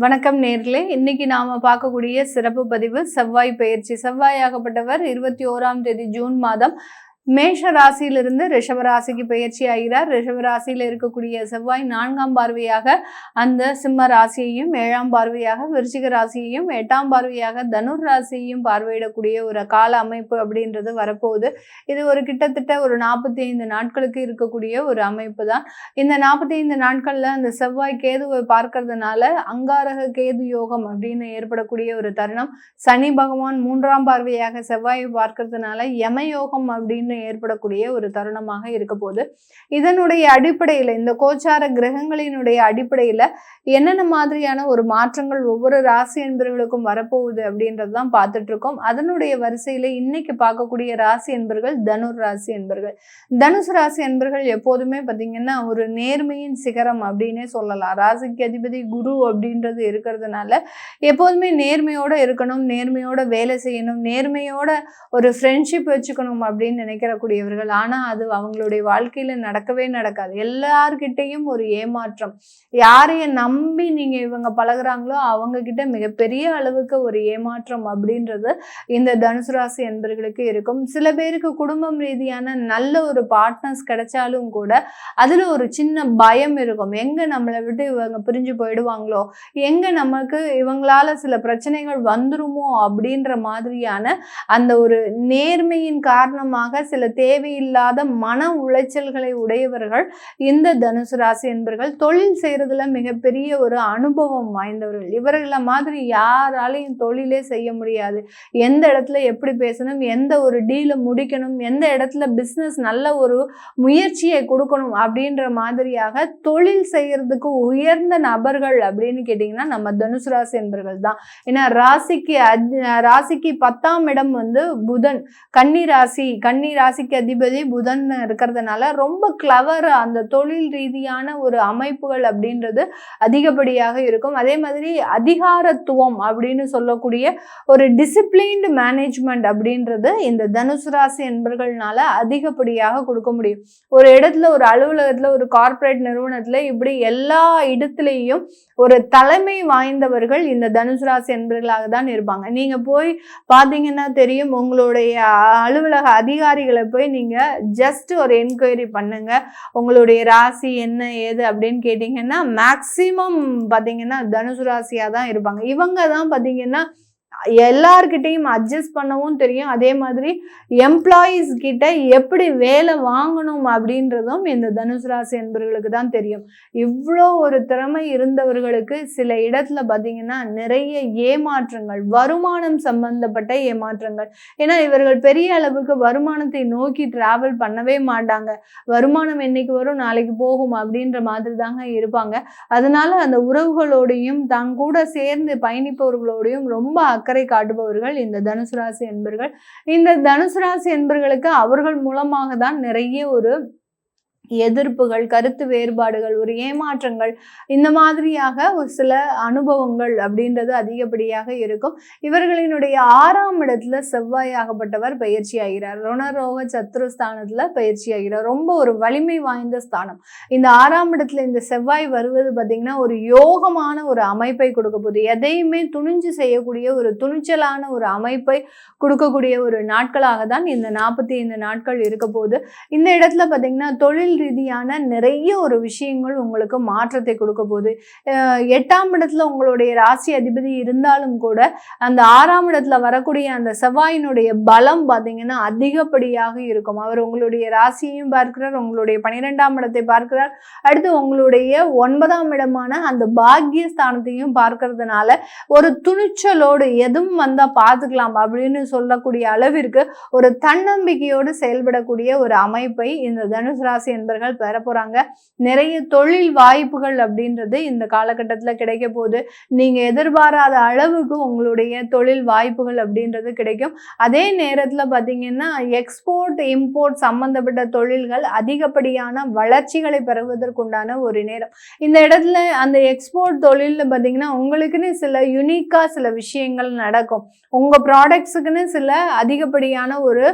வணக்கம் நேர்களே. இன்னைக்கு நாம பார்க்கக்கூடிய சிறப்பு பதிவு செவ்வாய் பெயர்ச்சி. செவ்வாயாகப்பட்டவர் 21ஆம் தேதி ஜூன் மாதம் மேஷ ராசியிலிருந்து ரிஷப ராசிக்கு பெயர்ச்சி ஆகிறார். ரிஷப ராசியில இருக்கக்கூடிய செவ்வாய் 4ஆம் பார்வையாக அந்த சிம்ம ராசியையும், 7ஆம் பார்வையாக விருச்சிக ராசியையும், 8ஆம் பார்வையாக தனுர் ராசியையும் பார்வையிடக்கூடிய ஒரு கால அமைப்பு அப்படின்றது வரப்போகுது. இது ஒரு கிட்டத்தட்ட ஒரு 45 நாட்களுக்கு இருக்கக்கூடிய ஒரு அமைப்பு தான். இந்த 45 நாட்கள்ல அந்த செவ்வாய் கேதுவை பார்க்கறதுனால அங்காரக கேது யோகம் அப்படின்னு ஏற்படக்கூடிய ஒரு தருணம். சனி பகவான் 3ஆம் பார்வையாக செவ்வாயை பார்க்கறதுனால யமயோகம் அப்படின்னு ஏற்படக்கூடிய ஒரு தருணமாக இருக்க போது. இதனுடைய அடிப்படையில இந்த கோச்சார கிரகங்களினுடைய அடிப்படையில என்னென்ன மாதிரியான ஒரு மாற்றங்கள் ஒவ்வொரு ராசி என்பர்களுக்கும் வரப்போகுது அப்படின்றதுதான் பார்த்துட்டு இருக்கோம். அதனுடைய வரிசையில இன்னைக்கு பார்க்கக்கூடிய ராசி என்பர்கள் தனுர் ராசி என்பர்கள். தனுசு ராசி என்பர்கள் எப்போதுமே பார்த்தீங்கன்னா ஒரு நேர்மையின் சிகரம் அப்படின்னே சொல்லலாம். ராசிக்கு அதிபதி குரு அப்படின்றது இருக்கிறதுனால எப்போதுமே நேர்மையோட இருக்கணும், நேர்மையோட வேலை செய்யணும், நேர்மையோட ஒரு ஃப்ரெண்ட்ஷிப் வச்சுக்கணும் அப்படின்னு நினைக்கிறக்கூடியவர்கள். ஆனா அது அவங்களுடைய வாழ்க்கையில நடக்கவே நடக்காது. எல்லார்கிட்டையும் ஒரு ஏமாற்றம். யாரைய நம்பி நீங்க இவங்க பழகுறாங்களோ அவங்க கிட்ட மிகப்பெரிய அளவுக்கு ஒரு ஏமாற்றம் அப்படின்றது இந்த தனுசு ராசி என்பர்களுக்கு இருக்கும். சில பேருக்கு குடும்பம் ரீதியான நல்ல ஒரு பார்ட்னர்ஸ் கிடைச்சாலும் கூட அதுல ஒரு சின்ன பயம் இருக்கும். எங்க நம்மளை விட்டு இவங்க பிரிஞ்சு போயிடுவாங்களோ, எங்க நமக்கு இவங்களால சில பிரச்சனைகள் வந்துருமோ அப்படின்ற மாதிரியான அந்த ஒரு நேர்மையின் காரணமாக சில தேவையில்லாத மன உளைச்சல்களை உடையவர்கள் இந்த தனுசு ராசி என்பர்கள். தொழில் செய்யறதுல மிகப்பெரிய ஒரு அனுபவம் வாய்ந்தவர்கள். இவர்களை மாதிரி யாராலையும் தொழிலே செய்ய முடியாது. எந்த இடத்துல எப்படி பேசணும், எந்த ஒரு டீலை முடிக்கணும், எந்த இடத்துல பிசினஸ் நல்ல ஒரு முயற்சியை கொடுக்கணும் அப்படின்ற மாதிரியாக தொழில் செய்யறதுக்கு உயர்ந்த நபர்கள் அப்படின்னு கேட்டீங்கன்னா நம்ம தனுசு ராசி என்பர்கள் தான். ஏன்னா ராசிக்கு 10ஆம் இடம் புதன். கன்னி ராசிக்கு அதிபதி புதன் இருக்கிறதுனால ரொம்ப கிளவர். அந்த தொழில் ரீதியான ஒரு அமைப்புகள் அப்படின்றது அதிகப்படியாக இருக்கும். அதே மாதிரி அதிகாரத்துவம் அப்படின்னு சொல்லக்கூடிய ஒரு டிசிப்ளின்டு மேனேஜ்மெண்ட் அப்படின்றது இந்த தனுசு ராசி என்பர்கள்னால அதிகப்படியாக கொடுக்க முடியும். ஒரு இடத்துல, ஒரு அலுவலகத்துல, ஒரு கார்ப்பரேட் நிறுவனத்துல, இப்படி எல்லா இடத்துலையும் ஒரு தலைமை வாய்ந்தவர்கள் இந்த தனுசு ராசி என்பர்களாக தான் இருப்பாங்க. நீங்க போய் பார்த்தீங்கன்னா தெரியும், உங்களுடைய அலுவலக அதிகாரிகளை போய் நீங்க ஜஸ்ட் ஒரு என்கொயரி பண்ணுங்க. உங்களுடைய ராசி என்ன ஏது அப்படின்னு கேட்டீங்கன்னா மேக்சிமம் பார்த்தீங்கன்னா தனுசு ராசியா தான் இருப்பாங்க. இவங்க தான் பார்த்தீங்கன்னா எல்லார்கிட்டையும் அட்ஜஸ்ட் பண்ணவும் தெரியும். அதே மாதிரி எம்ப்ளாயீஸ் கிட்ட எப்படி வேலை வாங்கணும் அப்படின்றதும் இந்த தனுசு ராசி என்பவர்களுக்கு தான் தெரியும். இவ்வளோ ஒரு திறமை இருந்தவர்களுக்கு சில இடத்துல பார்த்தீங்கன்னா நிறைய ஏமாற்றங்கள், வருமானம் சம்பந்தப்பட்ட ஏமாற்றங்கள். ஏன்னா இவர்கள் பெரிய அளவுக்கு வருமானத்தை நோக்கி டிராவல் பண்ணவே மாட்டாங்க. வருமானம் என்னைக்கு வரும் நாளைக்கு போகும் அப்படின்ற மாதிரி தாங்க இருப்பாங்க. அதனால அந்த உறவுகளோடையும் தான் கூட சேர்ந்து பயணிப்பவர்களோடையும் ரொம்ப அக்கறை காட்டுபவர்கள் இந்த தனுசு ராசி என்பர்கள். இந்த தனுசு ராசி என்பர்களுக்கு அவர்கள் மூலமாக தான் நிறைய ஒரு எதிர்ப்புகள், கருத்து வேறுபாடுகள், ஒரு ஏமாற்றங்கள், இந்த மாதிரியாக ஒரு சில அனுபவங்கள் அப்படின்றது அதிகப்படியாக இருக்கும். இவர்களினுடைய 6ஆம் இடத்துல செவ்வாயாகப்பட்டவர் பயிற்சி ஆகிறார். ருணரோக சத்ருஸ்தானத்துல பயிற்சி ஆகிறார். ரொம்ப ஒரு வலிமை வாய்ந்த ஸ்தானம். இந்த 6ஆம் இடத்துல இந்த செவ்வாய் வருவது பார்த்தீங்கன்னா ஒரு யோகமான ஒரு அமைப்பை கொடுக்க போகுது. எதையுமே துணிஞ்சு செய்யக்கூடிய ஒரு துணிச்சலான ஒரு அமைப்பை கொடுக்கக்கூடிய ஒரு நாட்களாக தான் இந்த 45 நாட்கள் இருக்க போகுது. இந்த இடத்துல பார்த்தீங்கன்னா தொழில் ரீதியான நிறைய ஒரு விஷயங்கள் உங்களுக்கு மாற்றத்தை கொடுக்க போகுது. 8ஆம் இடத்துல உங்களுடைய ராசி அதிபதி இருந்தாலும் கூட அந்த 6ஆம் இடத்துல வரக்கூடிய அந்த செவ்வாயினுடைய பலம் பார்த்தீங்கன்னா அதிகப்படியாக இருக்கும். அவர் உங்களுடைய ராசியையும் பார்க்கிறார், உங்களுடைய 12ஆம் இடத்தை பார்க்கிறார், அடுத்து உங்களுடைய 9ஆம் இடமான அந்த பாக்கிய ஸ்தானத்தையும் பார்க்கறதுனால ஒரு துணிச்சலோடு எதுவும் வந்தா பார்த்துக்கலாம் அப்படின்னு சொல்லக்கூடிய அளவிற்கு ஒரு தன்னம்பிக்கையோடு செயல்படக்கூடிய ஒரு அமைப்பை இந்த தனுசு ராசி என்பர்கள் பெற போறாங்க. நிறைய தொழில் வாய்ப்புகள் அப்படின்றது இந்த காலகட்டத்தில் கிடைக்க போகுது. நீங்க எதிர்பாராத அளவுக்கு உங்களுடைய தொழில் வாய்ப்புகள் அப்படின்றது கிடைக்கும். அதே நேரத்தில் பார்த்தீங்கன்னா எக்ஸ்போர்ட் இம்போர்ட் சம்பந்தப்பட்ட தொழில்கள் அதிகப்படியான வளர்ச்சிகளை பெறுவதற்குண்டான ஒரு நேரம். இந்த இடத்துல அந்த எக்ஸ்போர்ட் தொழிலில் பார்த்தீங்கன்னா உங்களுக்குன்னு சில யுனிக்கா சில விஷயங்கள் நடக்கும். உங்க ப்ராடக்ட்ஸுக்குன்னு சில அதிகப்படியான ஒரு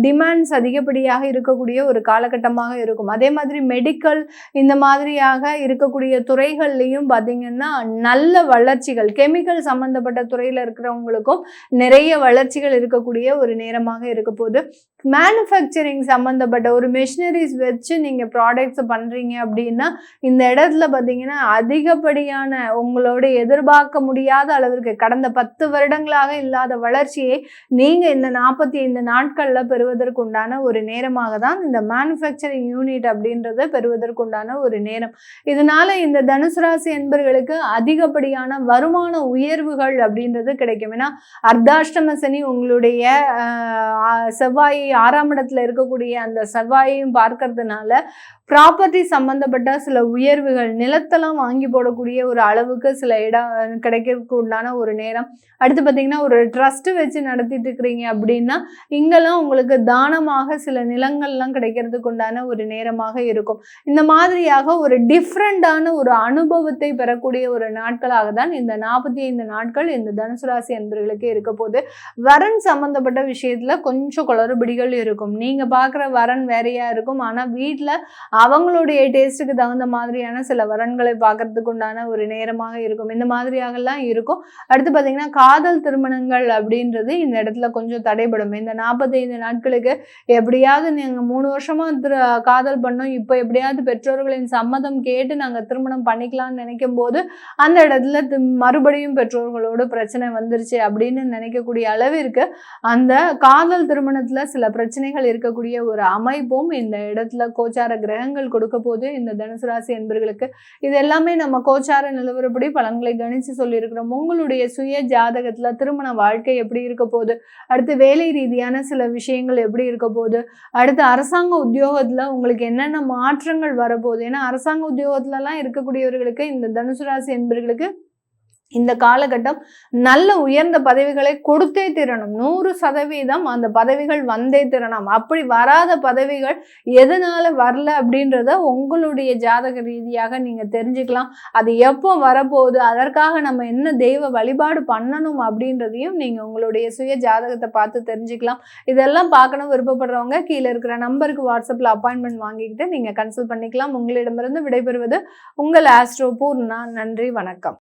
டிமாண்ட்ஸ் அதிகப்படியாக இருக்கக்கூடிய ஒரு காலகட்டமாக இருக்கும். அதே மாதிரி மெடிக்கல் இந்த மாதிரியாக இருக்கக்கூடிய துறைகள்லையும் பார்த்தீங்கன்னா நல்ல வளர்ச்சிகள், கெமிக்கல் சம்பந்தப்பட்ட துறையில் இருக்கிறவங்களுக்கும் நிறைய வளர்ச்சிகள் இருக்கக்கூடிய ஒரு நேரமாக இருக்க போகுது. மேனுஃபேக்சரிங் சம்மந்தப்பட்ட ஒரு மெஷினரிஸ் வச்சு நீங்கள் ப்ராடக்ட்ஸ் பண்ணுறீங்க அப்படின்னா இந்த இடத்துல பார்த்தீங்கன்னா அதிகப்படியான உங்களோட எதிர்பார்க்க முடியாத அளவிற்கு கடந்த 10 வருடங்களாக இல்லாத வளர்ச்சியை நீங்கள் இந்த 45 நாட்களில் பெறுவதற்குண்டான ஒரு நேரமாக தான் இந்த மேனுஃபேக்சரிங் யூனிட் அப்படின்றத பெறுவதற்குண்டான ஒரு நேரம். இதனால இந்த தனுசு ராசி என்பர்களுக்கு அதிகப்படியான வருமான உயர்வுகள் அப்படின்றது கிடைக்கும். ஏன்னா அர்த்தாஷ்டம சனி உங்களுடைய செவ்வாய் 6ஆம் இடத்துல இருக்கக்கூடிய அந்த செவ்வாயையும் பார்க்கறதுனால ப்ராப்பர்ட்டி சம்பந்தப்பட்ட சில உயர்வுகள், நிலத்தெல்லாம் வாங்கி போடக்கூடிய ஒரு அளவுக்கு சில இடம் கிடைக்கிறதுக்கு உண்டான ஒரு நேரம். அடுத்து பார்த்தீங்கன்னா ஒரு ட்ரஸ்ட் வச்சு நடத்திட்டு இருக்கிறீங்க அப்படின்னா இங்கெல்லாம் உங்களுக்கு தானமாக சில நிலங்கள்லாம் கிடைக்கிறதுக்கு உண்டான ஒரு நேரமாக இருக்கும். இந்த மாதிரியாக ஒரு டிஃப்ரெண்டான ஒரு அனுபவத்தை பெறக்கூடிய ஒரு நாட்களாக தான் இந்த 45 நாட்கள் இந்த தனுசு ராசி அன்பர்களுக்கு இருக்க போது. வரன் சம்பந்தப்பட்ட விஷயத்துல கொஞ்சம் குளறுபடிகள் இருக்கும். நீங்க பார்க்குற வரன் வேறையா இருக்கும். ஆனால் வீட்டில் அவங்களுடைய டேஸ்ட்டுக்கு தகுந்த மாதிரியான சில வரன்களை பார்க்கறதுக்கு உண்டான ஒரு நேரமாக இருக்கும். இந்த மாதிரியாகலாம் இருக்கும். அடுத்து பார்த்தீங்கன்னா காதல் திருமணங்கள் அப்படின்றது இந்த இடத்துல கொஞ்சம் தடைபடும். இந்த 45 நாட்களுக்கு எப்படியாவது நீங்கள் 3 வருஷமா காதல் பண்ணோம், இப்போ எப்படியாவது பெற்றோர்களின் சம்மதம் கேட்டு நாங்கள் திருமணம் பண்ணிக்கலாம்னு நினைக்கும் போது அந்த இடத்துல மறுபடியும் பெற்றோர்களோடு பிரச்சனை வந்துருச்சு அப்படின்னு நினைக்கக்கூடிய அளவிற்கு அந்த காதல் திருமணத்துல சில பிரச்சனைகள் இருக்கக்கூடிய ஒரு அமைப்பும் இந்த இடத்துல கோச்சார கிரகங்கள் கொடுக்க போது இந்த தனுசு ராசி என்பர்களுக்கு. இது எல்லாமே நம்ம கோச்சார நிலவரப்படி பலன்களை கணிச்சு சொல்லியிருக்கிறோம். உங்களுடைய சுய ஜாதகத்துல திருமண வாழ்க்கை எப்படி இருக்க போகுது, அடுத்து வேலை ரீதியான சில விஷயங்கள் எப்படி இருக்க போகுது, அடுத்து அரசாங்க உத்தியோகத்துல உங்களுக்கு என்னென்ன மாற்றங்கள் வரப்போகுது. ஏன்னா அரசாங்க உத்தியோகத்துலலாம் இருக்கக்கூடியவர்களுக்கு இந்த தனுசு ராசி என்பர்களுக்கு இந்த காலகட்டம் நல்ல உயர்ந்த பதவிகளை கொடுத்தே தீரணும். 100% அந்த பதவிகள் வந்தே தீரணும். அப்படி வராத பதவிகள் எதனால வரல அப்படின்றத உங்களுடைய ஜாதக ரீதியாக நீங்க தெரிஞ்சுக்கலாம். அது எப்போ வரப்போகுது, அதற்காக நம்ம என்ன தெய்வ வழிபாடு பண்ணணும் அப்படின்றதையும் நீங்க உங்களுடைய சுய ஜாதகத்தை பார்த்து தெரிஞ்சுக்கலாம். இதெல்லாம் பார்க்கணும் விருப்பப்படுறவங்க கீழே இருக்கிற நம்பருக்கு வாட்ஸ்அப்ல அப்பாயின்மெண்ட் வாங்கிக்கிட்டு நீங்க கன்சல்ட் பண்ணிக்கலாம். உங்களிடமிருந்து விடைபெறுவது உங்கள் ஆஸ்ட்ரோ பூர்ணா. நன்றி, வணக்கம்.